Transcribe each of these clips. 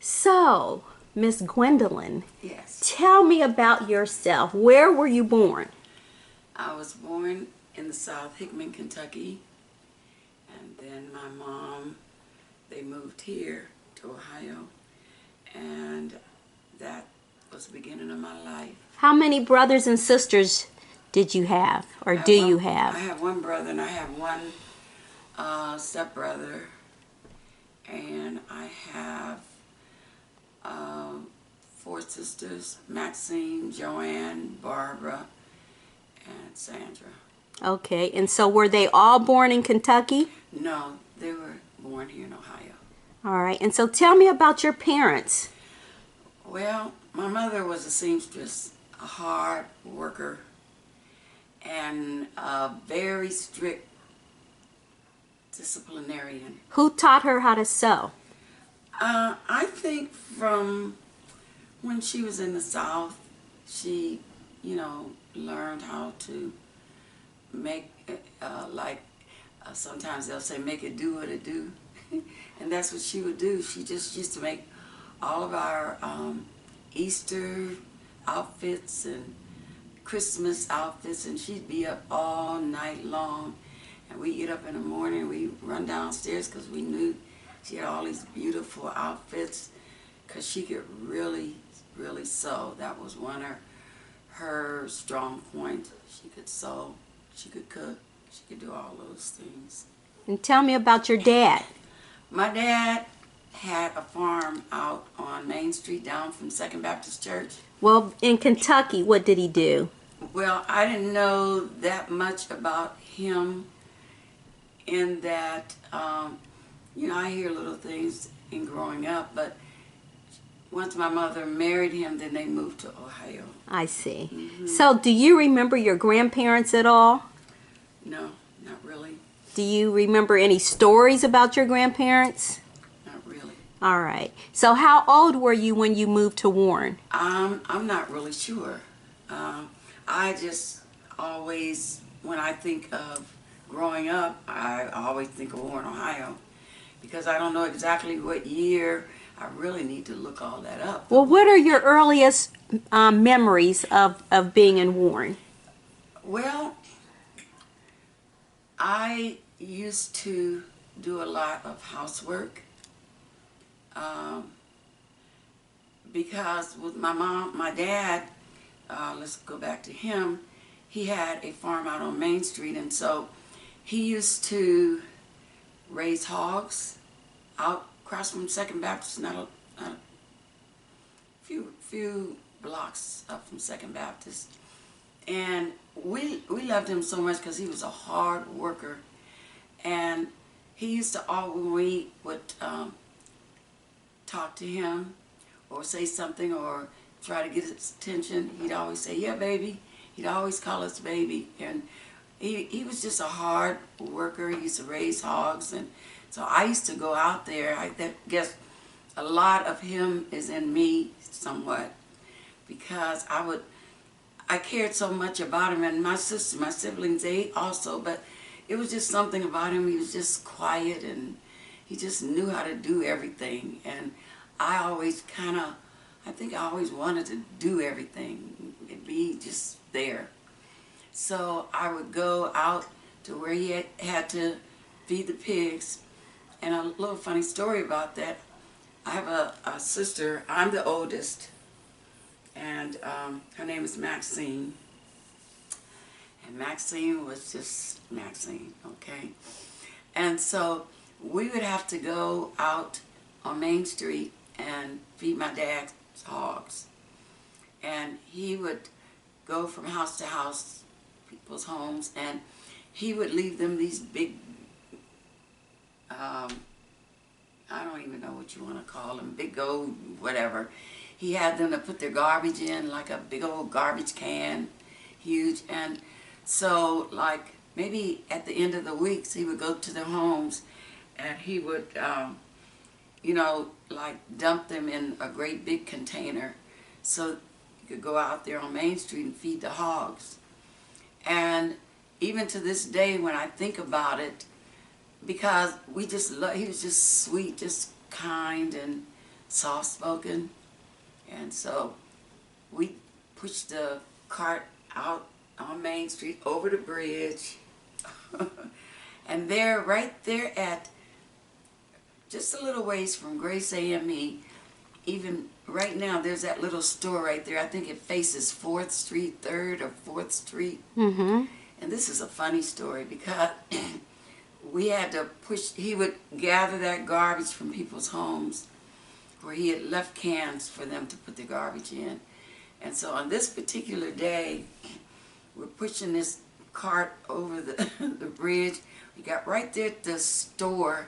So, Miss Gwendolyn, Yes. tell me about yourself. Where were you born? I was born in the South, Hickman, Kentucky. And then my mom, they moved here to Ohio. And that was the beginning of my life. How many brothers and sisters did you have, or do you have? I have one brother and I have one stepbrother. And I have four sisters: Maxine, Joanne, Barbara, and Sandra. Okay, and so were they all born in Kentucky? No, they were born here in Ohio. All right, and so tell me about your parents. Well, my mother was a seamstress, a hard worker, and a very strict disciplinarian. Who taught her how to sew? I think from when she was in the South, she, learned how to make, sometimes they'll say, make it do what it do. And that's what she would do. She just used to make all of our Easter outfits and Christmas outfits, and she'd be up all night long. And we get up in the morning, we run downstairs because we knew she had all these beautiful outfits because she could really, really sew. That was one of her strong points. She could sew, she could cook, she could do all those things. And tell me about your dad. My dad had a farm out on Main Street down from Second Baptist Church. Well, in Kentucky, what did he do? Well, I didn't know that much about him in that, I hear little things in growing up, but once my mother married him, then they moved to Ohio. I see. So do you remember your grandparents at all? No, not really. Do you remember any stories about your grandparents? Not really. All right. So how old were you when you moved to Warren? I'm not really sure. I just always, when I think of growing up, I always think of Warren, Ohio, because I don't know exactly what year. I really need to look all that up. Well, what are your earliest memories of being in Warren? Well, I used to do a lot of housework because with my dad, let's go back to him, he had a farm out on Main Street, and so he used to raise hogs out across from Second Baptist, not a few blocks up from Second Baptist. And we loved him so much because he was a hard worker. And he used to when we would talk to him or say something or try to get his attention, he'd always say, "Yeah, baby." He'd always call us baby. And he was just a hard worker. He used to raise hogs, and so I used to go out there. I guess a lot of him is in me somewhat, because I cared so much about him, and my siblings, they also, but it was just something about him. He was just quiet, and he just knew how to do everything. And I always I think I always wanted to do everything, be just there. So I would go out to where he had to feed the pigs. And a little funny story about that, I have a sister, I'm the oldest, and her name is Maxine. And Maxine was just Maxine, okay? And so we would have to go out on Main Street and feed my dad's hogs. And he would go from house to house, people's homes, and he would leave them these big, I don't even know what you want to call them, big old whatever. He had them to put their garbage in, like a big old garbage can, huge. And so, like, maybe at the end of the weeks, he would go to their homes and he would, like dump them in a great big container so you could go out there on Main Street and feed the hogs. And even to this day, when I think about it, because he was just sweet, just kind, and soft-spoken. And so we pushed the cart out on Main Street over the bridge. And there, right there at just a little ways from Grace AME, even right now, there's that little store right there. I think it faces 4th Street, 3rd or 4th Street. Mm-hmm. And this is a funny story because we had to push, he would gather that garbage from people's homes where he had left cans for them to put the garbage in. And so on this particular day, we're pushing this cart over the, the bridge. We got right there at the store,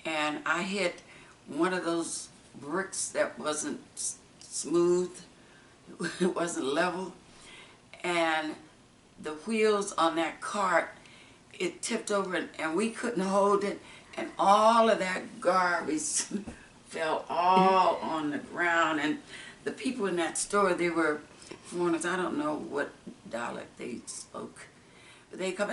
and I hit one of those bricks that wasn't smooth, it wasn't level, and the wheels on that cart, it tipped over and we couldn't hold it, and all of that garbage fell all on the ground. And the people in that store, they were foreigners. I don't know what dialect they spoke, but they come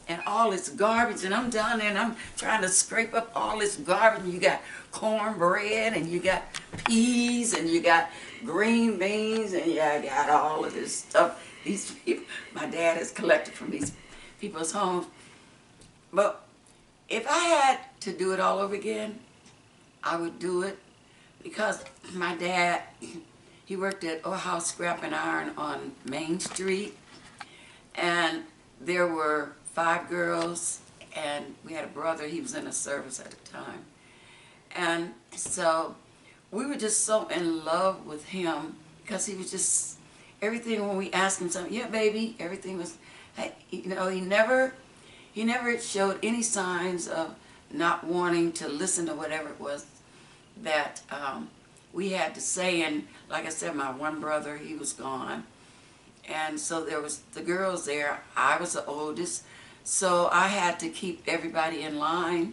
and all this garbage, and I'm down there and I'm trying to scrape up all this garbage, and you got cornbread and you got peas and you got green beans and you got all of this stuff these people, my dad has collected from these people's homes. But if I had to do it all over again, I would do it, because my dad, he worked at Ohio Scrap and Iron on Main Street, and there were 5 girls, and we had a brother. He was in the service at the time. And so we were just so in love with him, because he was just, everything when we asked him something, yeah, baby, everything was, you know, he never showed any signs of not wanting to listen to whatever it was that we had to say. And like I said, my one brother, he was gone. And so there was the girls there. I was the oldest. So I had to keep everybody in line.